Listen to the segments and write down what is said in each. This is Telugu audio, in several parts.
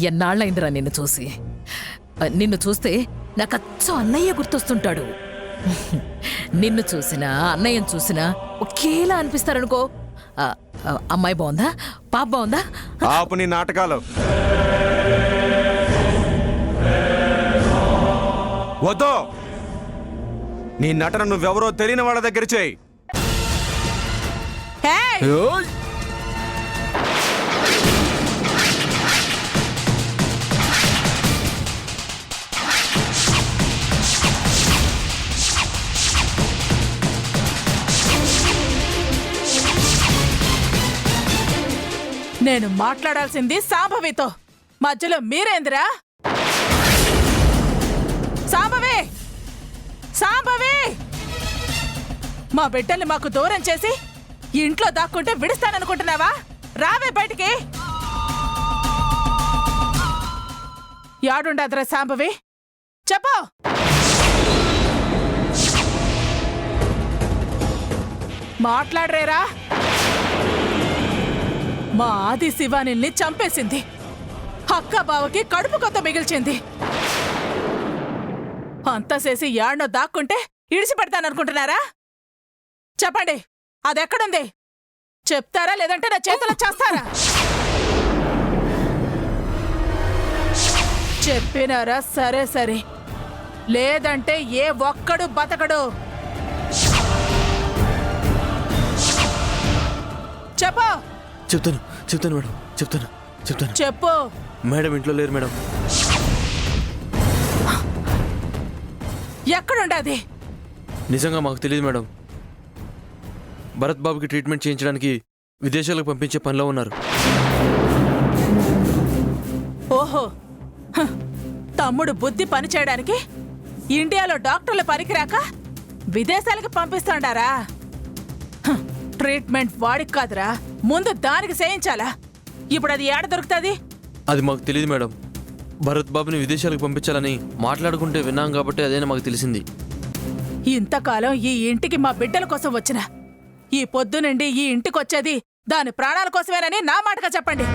ఎన్నాళ్ళైందిరా నిన్ను చూసి. నిన్ను చూస్తే నాకు అచ్చ అన్నయ్య గుర్తొస్తుంటాడు. నిన్ను చూసినా అన్నయ్యను చూసినా ఒకేలా అనిపిస్తారనుకో. అమ్మాయి బాగుందా, పాప బాగుందా? ఆపు నీ నాటకాలు. వద్దు, నీ నటన నువ్వెవరో తెలియని వాళ్ళ దగ్గర చేయి. నేను మాట్లాడాల్సింది సాంబవితో, మధ్యలో మీరేందిరా? సాంబవి, సాంబవి! మా బిడ్డల్ని మాకు దూరం చేసి ఇంట్లో దాక్కుంటే విడుస్తాననుకుంటున్నావా? రావే బయటికి. యాడుండదురా సాంబవి, చెప్పు. మాట్లాడరేరా? మా ఆది శివానిల్ని చంపేసింది, అక్క బావకి కడుపు కొత్త మిగిల్చింది. అంతా చేసి యాడ్నో దాక్కుంటే ఇడిచిపెడతాననుకుంటున్నారా? చెప్పండి, అదెక్కడుంది? చెప్తారా లేదంటే నా చేతిలో చేస్తారా? చెప్పినారా? సరే సరే, లేదంటే ఏ ఒక్కడు బతకడు. చెప్పు. చెప్తాను చెప్తాను మేడం, చెప్తాను చెప్తాను. చెప్పు. మేడం ఇంట్లో లేరు మేడం. ఎక్కడుండది? నిజంగా మాకు తెలియదు మేడం. భరత్ బాబుకి ట్రీట్మెంట్ చేయించడానికి విదేశాలకు పంపించే పనిలో ఉన్నారు. ఓహో, తమ్ముడు బుద్ధి పనిచేయడానికి ఇండియాలో డాక్టర్లు పనికిరాక విదేశాలకు పంపిస్తాడారా? ట్రీట్మెంట్ వాడికి కాదురా, ముందు దానికి చేయించాలా? ఇప్పుడు అది ఏడ దొరుకుతుంది? అది మాకు తెలియదు మేడం. భరత్ బాబుని విదేశాలకు పంపించాలని మాట్లాడుకుంటే విన్నాం కాబట్టి అదేనా మాకు తెలిసింది. ఇంతకాలం ఈ ఇంటికి మా బిడ్డల కోసం వచ్చిన, ఈ పొద్దు నుండి ఈ ఇంటికొచ్చేది దాని ప్రాణాల కోసమేనని నా మాటగా చెప్పండి.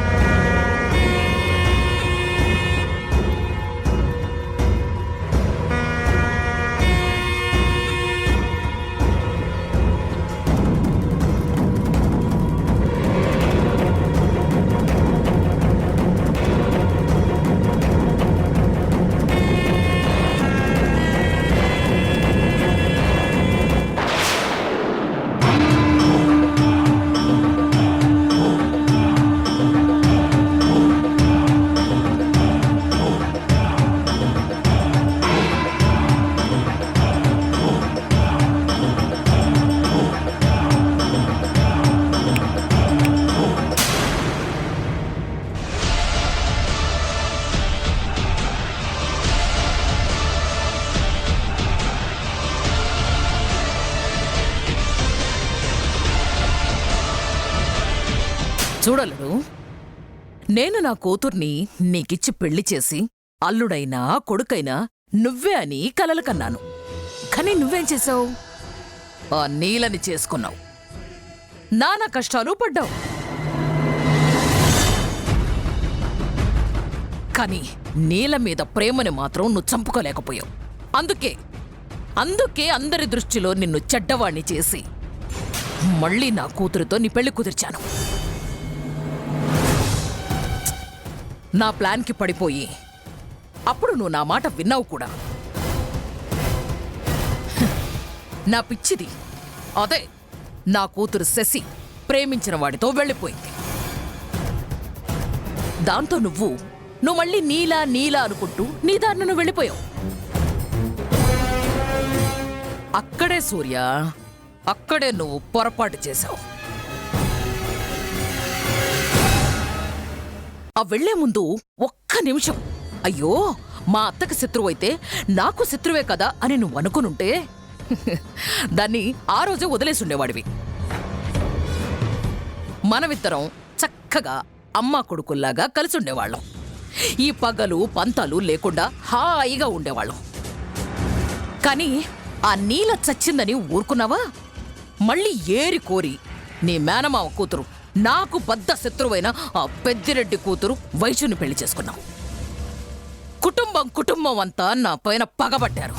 చూడలేడు, నేను నా కూతుర్ని నీకిచ్చి పెళ్లి చేసి అల్లుడైనా కొడుకైనా నువ్వే అని కలలు కన్నాను. కానీ నువ్వేం చేశావు? ఆ నీలని చేసుకున్నావు, నానా కష్టాలు పడ్డావు. కానీ నీల మీద ప్రేమని మాత్రం నువ్వు చంపుకోలేకపోయావు. అందుకే అందరి దృష్టిలో నిన్ను చెడ్డవాణ్ణి చేసి మళ్ళీ నా కూతురితో నీ పెళ్లి కుదిర్చాను. నా ప్లాన్కి పడిపోయి అప్పుడు నువ్వు నా మాట విన్నావు కూడా. నా పిచ్చిది అదే, నా కూతురు శశి ప్రేమించిన వాడితో వెళ్ళిపోయింది. దాంతో నువ్వు మళ్ళీ నీలా అనుకుంటూ నీ దారిన నువ్వు వెళ్ళిపోయావు. అక్కడే సూర్య, అక్కడే నువ్వు పొరపాటు చేశావు. ఆ వెళ్లే ముందు ఒక్క నిమిషం అయ్యో మా అత్తకి శత్రువైతే నాకు శత్రువే కదా అని నువ్వు అనుకునుంటే దాన్ని ఆ రోజే వదిలేసుండేవాడివి. మనమిద్దరం చక్కగా అమ్మా కొడుకుల్లాగా కలిసుండేవాళ్ళం. ఈ పగలు పంతాలు లేకుండా హాయిగా ఉండేవాళ్ళం. కానీ ఆ నీల చచ్చిందని ఊరుకున్నావా? మళ్ళీ ఏరి కోరి నీ మేనమావ కూతురు నాకు బద్ద శత్రువైన ఆ పెద్దిరెడ్డి కూతురు వైశ్యుని పెళ్లి చేసుకున్నావు. కుటుంబం అంతా నా పైన పగబట్టారు.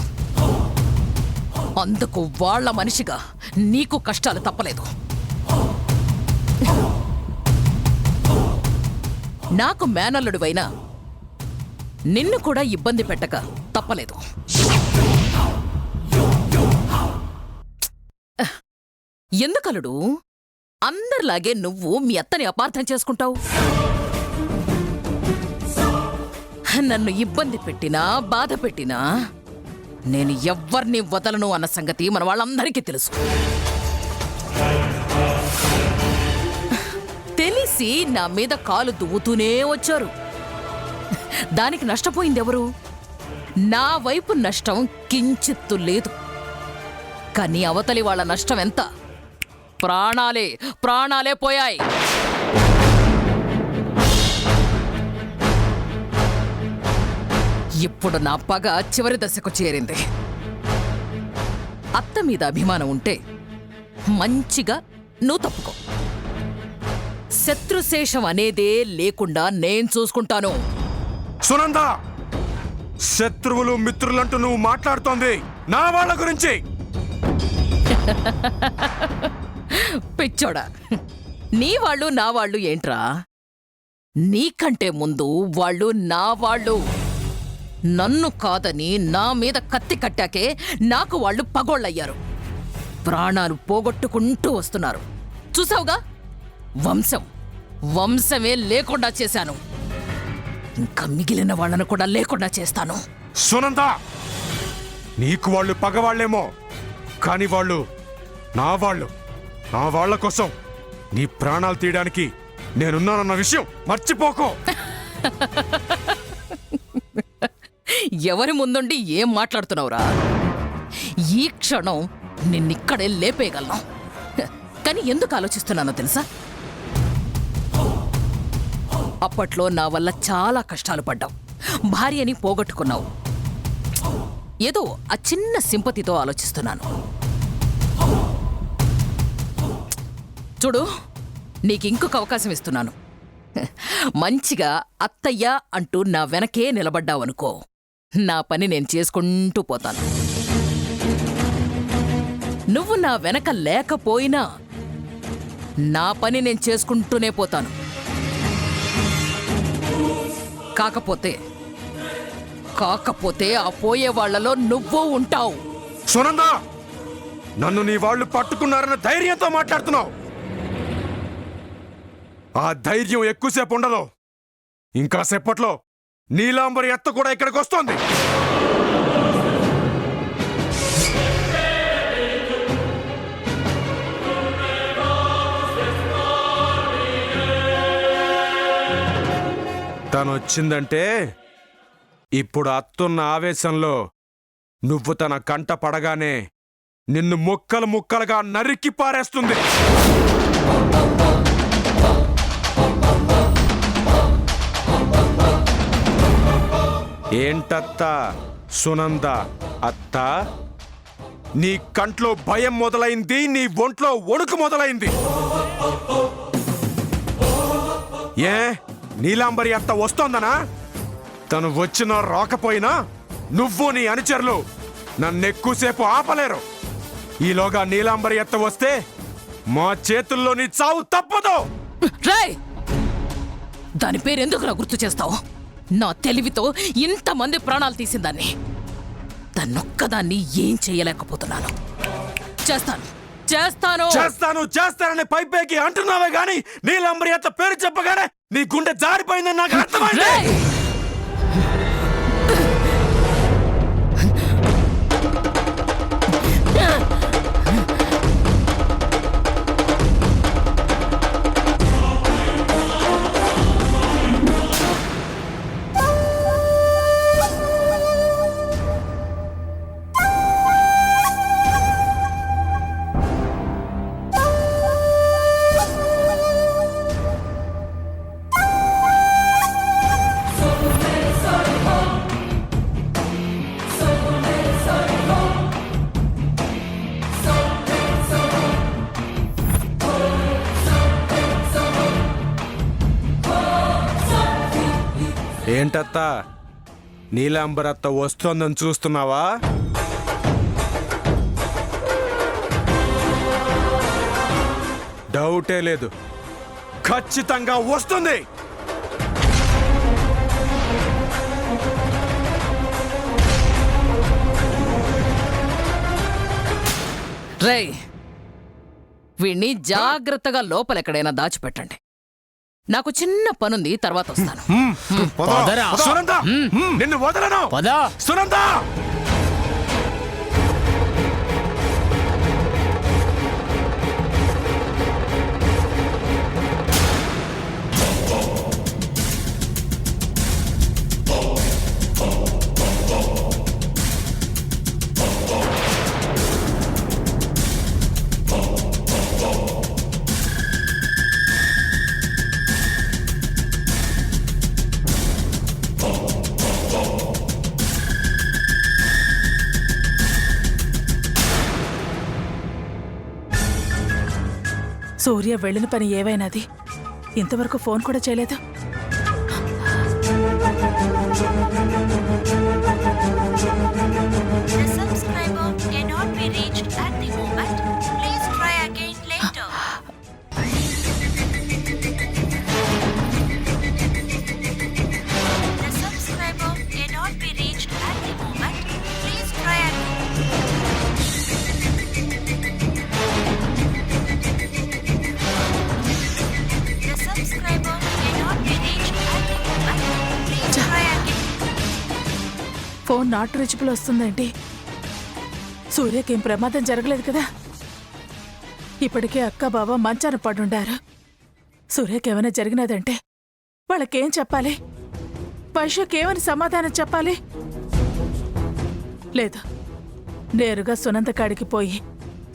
అందుకు వాళ్ళ మనిషిగా నీకు కష్టాలు తప్పలేదు. నాకు మేనల్లుడివైనా నిన్ను కూడా ఇబ్బంది పెట్టక తప్పలేదు. ఎందుకలుడు అందరిలాగే నువ్వు మీ అత్తని అపార్థం చేసుకుంటావు? నన్ను ఇబ్బంది పెట్టినా బాధ పెట్టినా నేను ఎవ్వర్ని వదలను అన్న సంగతి మన వాళ్ళందరికీ తెలుసు. తెలిసి నా మీద కాలు దువ్వుతూనే వచ్చారు. దానికి నష్టపోయిందెవరు? నా వైపు నష్టం కించిత్తు లేదు. కానీ అవతలి వాళ్ళ నష్టం ఎంత? ప్రాణాలే పోయాయి. ఇప్పుడు నా పగ చివరి దశకు చేరింది. అత్త మీద అభిమానం ఉంటే మంచిగా నువ్వు తప్పుకో. శత్రుశేషం అనేదే లేకుండా నేను చూసుకుంటాను. సునంద, శత్రువులు మిత్రులంటూ నువ్వు మాట్లాడుతోంది నా వాళ్ళ గురించి. పిచ్చోడా, నీ వాళ్ళు నా వాళ్ళు ఏంట్రా? నీకంటే ముందు వాళ్ళు నా వాళ్ళు. నన్ను కాదని నా మీద కత్తి కట్టాకే నాకు వాళ్ళు పగోళ్ళయ్యారు. ప్రాణాలు పోగొట్టుకుంటూ వస్తున్నారు. చూసావుగా, వంశమే లేకుండా చేశాను. ఇంకా మిగిలిన వాళ్ళను కూడా లేకుండా చేస్తాను. సునంద, నీకు వాళ్ళు పగవాళ్లేమో, కాని వాళ్ళు నా వాళ్ళు. నా వాళ్ళ కోసం నీ ప్రాణాలు తీయడానికి నేనున్నానన్న విషయం మర్చిపోకో. ఎవరి ముందుండి ఏం మాట్లాడుతున్నావురా? ఈ క్షణం నిన్నిక్కడే లేపేయగలను. కానీ ఎందుకు ఆలోచిస్తున్నానో తెలుసా? అప్పట్లో నా వల్ల చాలా కష్టాలు పడ్డావు. భార్యని పోగొట్టుకున్నావు. ఏదో ఆ చిన్న సింపతితో ఆలోచిస్తున్నాను. చూడు, నీకింకొక అవకాశం ఇస్తున్నాను. మంచిగా అత్తయ్య అంటూ నా వెనకే నిలబడ్డావనుకో, నా పని నేను చేసుకుంటూ పోతాను. నువ్వు నా వెనక లేకపోయినా నా పని నేను చేసుకుంటూనే పోతాను. కాకపోతే ఆ పోయే వాళ్లలో నువ్వు ఉంటావు. సునంద, నన్ను నీ వాళ్ళు పట్టుకున్నారన్న ధైర్యంతో మాట్లాడుతున్నావు. ఆ ధైర్యం ఎక్కువసేపు ఉండదు. ఇంకా సేపట్లో నీలాంబరి అత్త కూడా ఇక్కడికి వస్తోంది. తను వచ్చిందంటే ఇప్పుడు అత్తున్న ఆవేశంలో నువ్వు తన కంట పడగానే నిన్ను ముక్కలుగా నరికి పారేస్తుంది. ఏంటత్త సునంద అత్త, నీ కంట్లో భయం మొదలైంది, నీ ఒంట్లో వణుకు మొదలైంది. ఏ నీలాంబరి అత్త వస్తోందనా? తను వచ్చినా రాకపోయినా నువ్వు నీ అనుచరులు నన్నెక్కువసేపు ఆపలేరు. ఈలోగా నీలాంబరి అత్త వస్తే మా చేతుల్లో నీ చావు తప్పదు. రేయ్, దాని పేరెందుకురా గుర్తు చేస్తావు? నా తెలివితో ఇంతమంది ప్రాణాలు తీసిందాన్ని, తన్నొక్కదాన్ని ఏం చేయలేకపోతున్నాను. చేస్తానని పైపైకి అంటున్నావే గాని నీలాంబరి అత్త పేరు చెప్పగానే నీ గుండె జారిపోయిందని నాకు అర్థమైంది. ఏంటత్తా నీలాంబరత్త వస్తోందని చూస్తున్నావా? డౌటే లేదు, ఖచ్చితంగా వస్తుంది. రేయ్, వీణ్ణి జాగ్రత్తగా లోపలెక్కడైనా దాచిపెట్టండి. నాకు చిన్న పనుంది, తర్వాత వస్తాను. సునంద, నిన్ను వదలను. సునంద, సూర్య వెళ్ళిన పని ఏవైనాది? ఇంతవరకు ఫోన్ కూడా చేయలేదు. The subscriber cannot be reached at the moment. Please try again later. The subscriber cannot be reached at the moment. Please try again. The subscriber cannot be reached at the moment. Please try again. Phone not reachable వస్తుందేంటి? సూర్యకేం ప్రమాదం జరగలేదు కదా? ఇప్పటికే అక్క బావ మంచాన పడుండారు. సూర్యకేమైనా జరిగినదంటే వాళ్ళకేం చెప్పాలి? వైశ్యకేమని సమాధానం చెప్పాలి? లేదు, నేరుగా సునంద కాడికి పోయి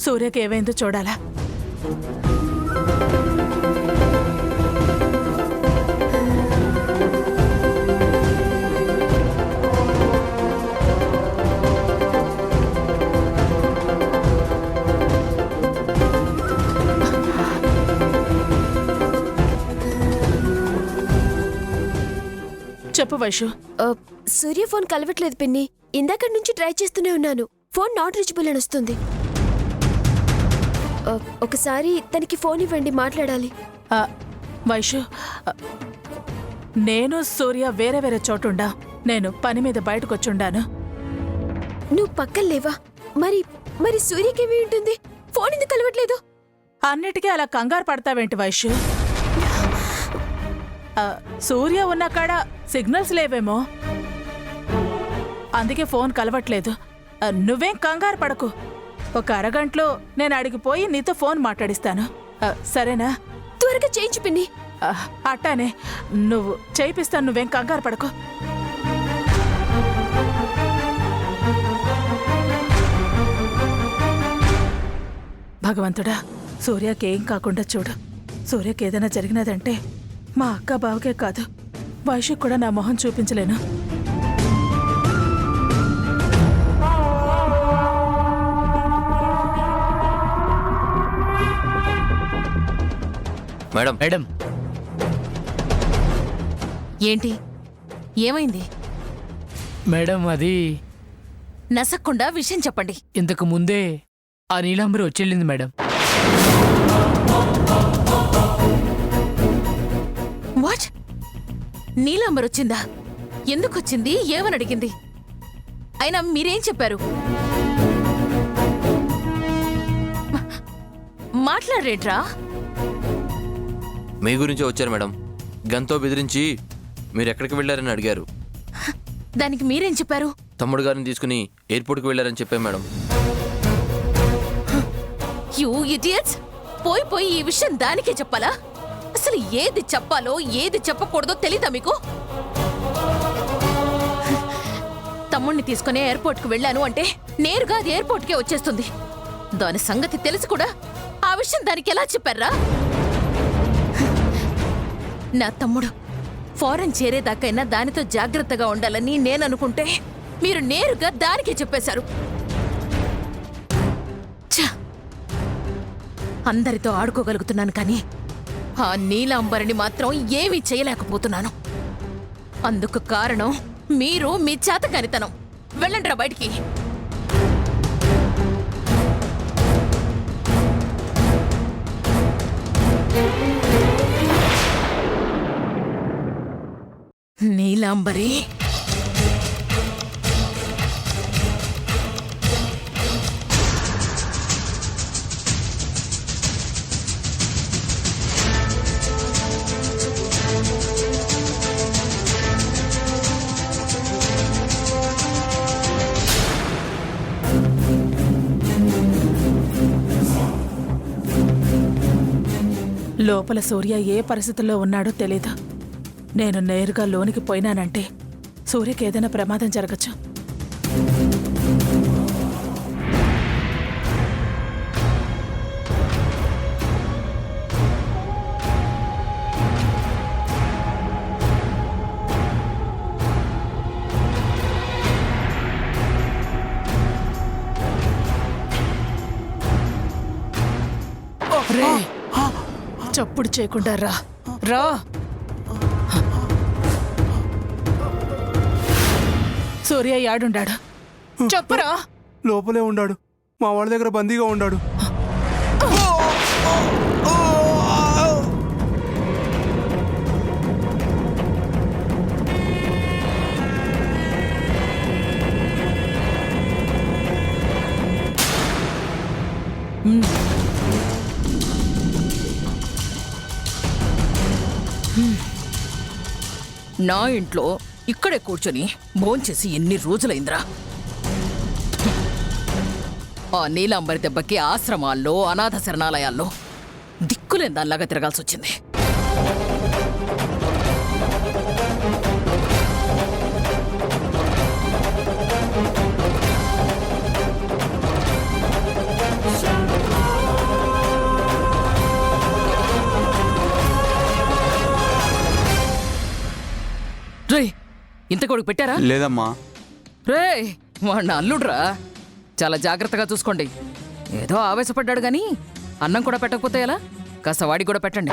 సూర్యకేమైందో చూడాలా. చెప్పు వైషు. సూర్య ఫోన్ కలవట్లేదు పిన్ని. ఇందాక నుంచి ట్రై చేస్తూనే ఉన్నాను. ఫోన్ నాట్ రీచబుల్ అని వస్తుంది. ఒకసారి తనకి ఫోన్ ఇవ్వండి, మాట్లాడాలి. వైషు, నేను సూర్య వేరే వేరే చోటుండా. నేను పని మీద బయటకొచ్చుండాను. నువ్వు పక్కన లేవా? మరి మరి సూర్యకేమి ఉంటుంది? ఫోన్ ఎందుకు కలవట్లేదు? అన్నిటికీ అలా కంగారు పడతావేంటి వైషు? సూర్య ఉన్న కాడ సిగ్నల్స్ లేవేమో, అందుకే ఫోన్ కలవట్లేదు. నువ్వేం కంగారు పడకు. ఒక అరగంటలో నేను అడిగిపోయి నీతో ఫోన్ మాట్లాడిస్తాను, సరేనా? త్వరగా చేయించు పిన్ని. అట్టానే, నువ్వు చేయిస్తాను. నువ్వేం కంగారు పడకు. భగవంతుడా, సూర్యకేం కాకుండా చూడు. సూర్యకేదైనా జరిగినదంటే మా అక్క బావకే కాదు, వైశ్యకు కూడా నా మొహం చూపించలేను. మేడం మేడం, ఏంటి, ఏమైంది? మేడం అది నసక్కుండా విషయం చెప్పండి. ఇంతకు ముందే ఆ నీలాంబరి వచ్చేళ్ళింది మేడం. వాట్? నీలాంబర్ వచ్చిందా? ఎందుకొచ్చింది? ఏమని అడిగింది? అయినా మీరేం చెప్పారు? మాట్లాడరేట్రా? మీ గురించే వచ్చారు మేడం. గన్తో బెదిరించి మీరు ఎక్కడికి వెళ్ళారని అడిగారు. దానికి మీరేం చెప్పారు? తమ్ముడు గారిని తీసుకుని ఎయిర్పోర్ట్కి వెళ్ళారని చెప్పాం మేడం. You idiots! పోయి పోయి ఈ విషయం దానికే చెప్పాలా? అసలు ఏది చెప్పాలో ఏది చెప్పకూడదో తెలీదా మీకు? తమ్ముణ్ణి తీసుకుని ఎయిర్పోర్ట్కి వెళ్ళాను అంటే నేరుగా అది ఎయిర్పోర్ట్కే వచ్చేస్తుంది. దాని సంగతి తెలిసి కూడా ఆ విషయం దానికి ఎలా చెప్పారా? నా తమ్ముడు ఫారెన్ చేరేదాకైనా దానితో జాగ్రత్తగా ఉండాలని నేననుకుంటే మీరు నేరుగా దానికే చెప్పేశారు. ఛ! అందరితో ఆడుకోగలుగుతున్నాను కానీ ఆ నీలాంబరిని మాత్రం ఏమీ చేయలేకపోతున్నాను. అందుకు కారణం మీరు మీ చేతకానితనం. వెళ్ళండిరా బయటికి. నీలాంబరి, లోపల సూర్య ఏ పరిస్థితుల్లో ఉన్నాడో తెలీదు. నేను నేరుగా లోనికి పోయినానంటే సూర్యకి ఏదైనా ప్రమాదం జరగచ్చు. రే, చప్పుడు చేయకుండా రా రా. సూర్య యాడుండాడు చెప్పురా. లోపలే ఉన్నాడు, మా వాళ్ళ దగ్గర బందీగా ఉన్నాడు. నా ఇంట్లో ఇక్కడే కూర్చొని భోంచేసి ఎన్ని రోజులైందిరా? ఆ నీలాంబరి దెబ్బకి ఆశ్రమాల్లో, అనాథ శరణాలయాల్లో దిక్కులేని దానిలాగా తిరగాల్సి వచ్చింది. రే, ఇంత కొడుకు పెట్టారా? లేదమ్మా. రే, వాడిన అల్లుడ్రా. చాలా జాగ్రత్తగా చూసుకోండి. ఏదో ఆవేశపడ్డాడు గాని అన్నం కూడా పెట్టకపోతే ఎలా? కాస్త వాడికి కూడా పెట్టండి.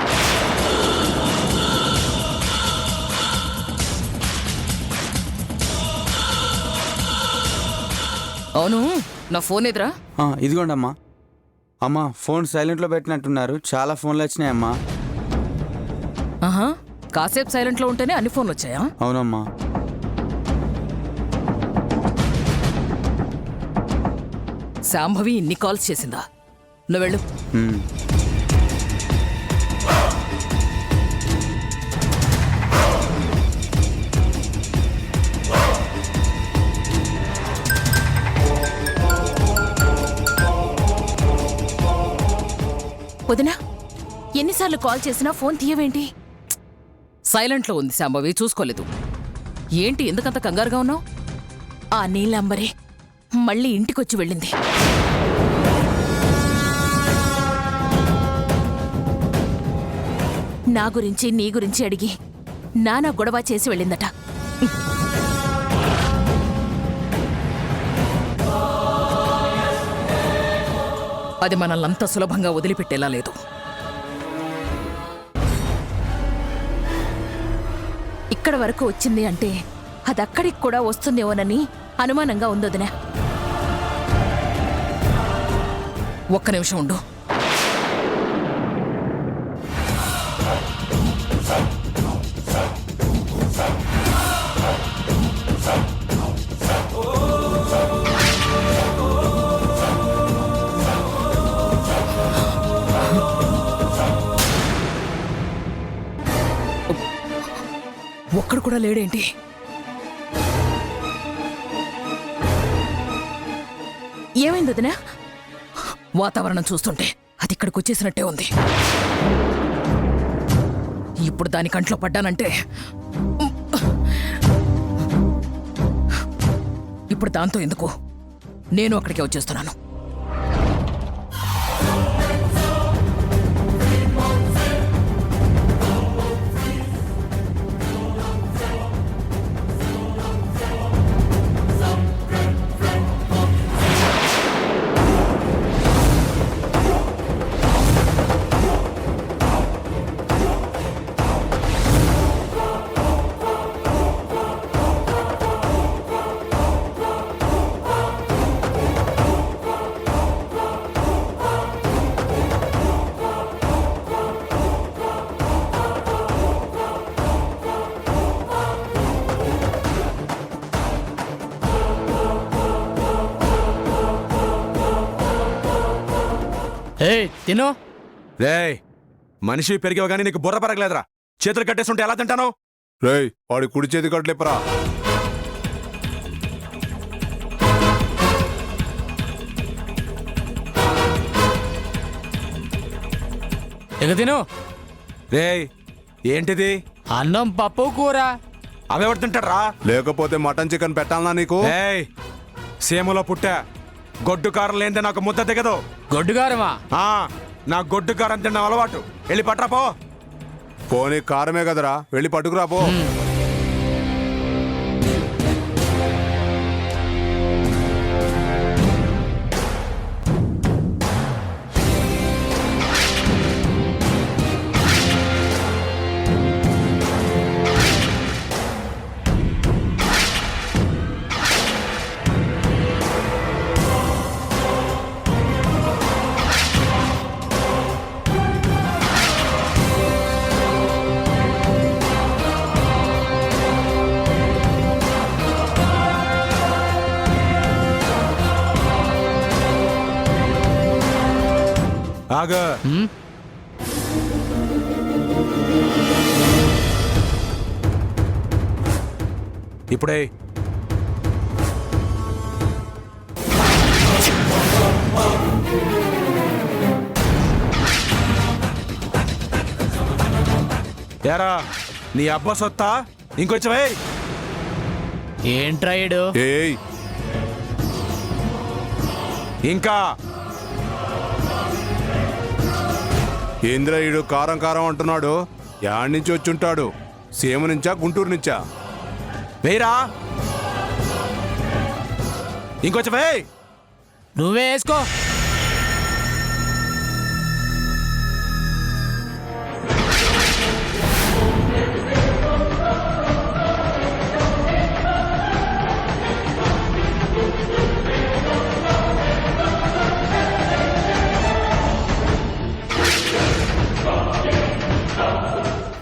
అవును, నా ఫోన్ ఎదురా? ఇదిగోండి అమ్మా. అమ్మా, ఫోన్ సైలెంట్లో పెట్టినట్టున్నారు, చాలా ఫోన్లు వచ్చినాయమ్మా. ఆహా, కాసేపు సైలెంట్లో ఉంటేనే అన్ని ఫోన్లు వచ్చాయా? అవునమ్మా. శాంభవి ఇన్ని కాల్స్ చేసిందా? నువ్వు వెళ్ళు. వదినా, ఎన్నిసార్లు కాల్ చేసినా ఫోన్ తీయవేంటి? సైలెంట్లో ఉంది శాంభవి, చూసుకోలేదు. ఏంటి ఎందుకంత కంగారుగా ఉన్నావు? ఆ నీలాంబరే మళ్ళీ ఇంటికొచ్చి వెళ్ళింది. నా గురించి నీ గురించి అడిగి నానా గొడవ చేసి వెళ్ళిందట. అది మనల్నంత సులభంగా వదిలిపెట్టేలా లేదు. ఇక్కడ వరకు వచ్చింది అంటే అది అక్కడికి కూడా వస్తుందేమోనని అనుమానంగా ఉందొదినా. ఒక్క నిమిషం ఉండు. ఒక్కడు కూడా లేడేంటి? ఏమైంది వదినా? వాతావరణం చూస్తుంటే అది ఇక్కడికి వచ్చేసినట్టే ఉంది. ఇప్పుడు దాని కంట్లో పడ్డానంటే ఇప్పుడు దాంతో ఎందుకు, నేను అక్కడికే వచ్చేస్తున్నాను. ఏయ్ తిను. రేయ్ మనిషి పెరిగావు గానీ నీకు బుర్ర పెరగలేదురా. చేతులు కట్టేస్తుంటే ఎలా తింటాను? రేయ్ వాడి కుడి చేతి కట్లేపరా. ఇక తిను. రేయ్ ఏంటిది? అన్నం పప్పు కూర. అవెవరు తింటాడ్రా? లేకపోతే మటన్ చికెన్ పెట్టాలనా నీకు? ఏయ్ సీమలో పుట్టా, గొడ్డు కారం లేనిదే నాకు ముద్ద దిగదు. గొడ్డుగారమా? ఆ, నా గొడ్డు కారం తిన్న అలవాటు. వెళ్ళి పట్రా పో. పోనీ కారమే కదరా, వెళ్ళి పట్టుకురా పో. ఆగు. ఇప్పుడే యారా నీ అబ్బా సొత్తా ఇంకొచ్చవే. ఏంట్రాయుడు? ఏయ్ ఇంకా ఏంద్రయుడు కారం కారం అంటున్నాడు. యాడ్ నుంచి వచ్చుంటాడు. సీమ నుంచా గుంటూరు నుంచా? వేయరా ఇంకొచ్చవే. నువ్వే వేసుకో.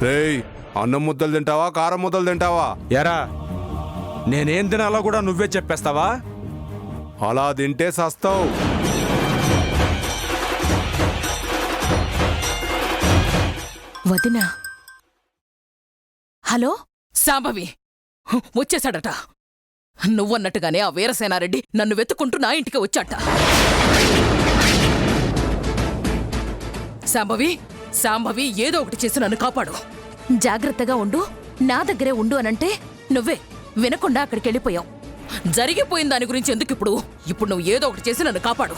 రేయ్ అన్నం ముద్దలు తింటావా కారం ముద్దలు తింటావా? యారా నేనేం తినాలో కూడా నువ్వే చెప్పేస్తావా? అలా తింటే సస్తావు. వదినా. హలో సాంబవి, వచ్చేసాడట. నువ్వన్నట్టుగానే ఆ వీరసేనారెడ్డి నన్ను వెతుక్కుంటూ నా ఇంటికి వచ్చాట. సాంబవి ఏదో ఒకటి చేసి నన్ను కాపాడు. జాగ్రత్తగా ఉండు, నా దగ్గరే ఉండు అనంటే నువ్వే వినకుండా అక్కడికి వెళ్ళిపోయావు. జరిగిపోయిన దాని గురించి ఎందుకు ఇప్పుడు నువ్వు ఏదో ఒకటి చేసి నన్ను కాపాడు.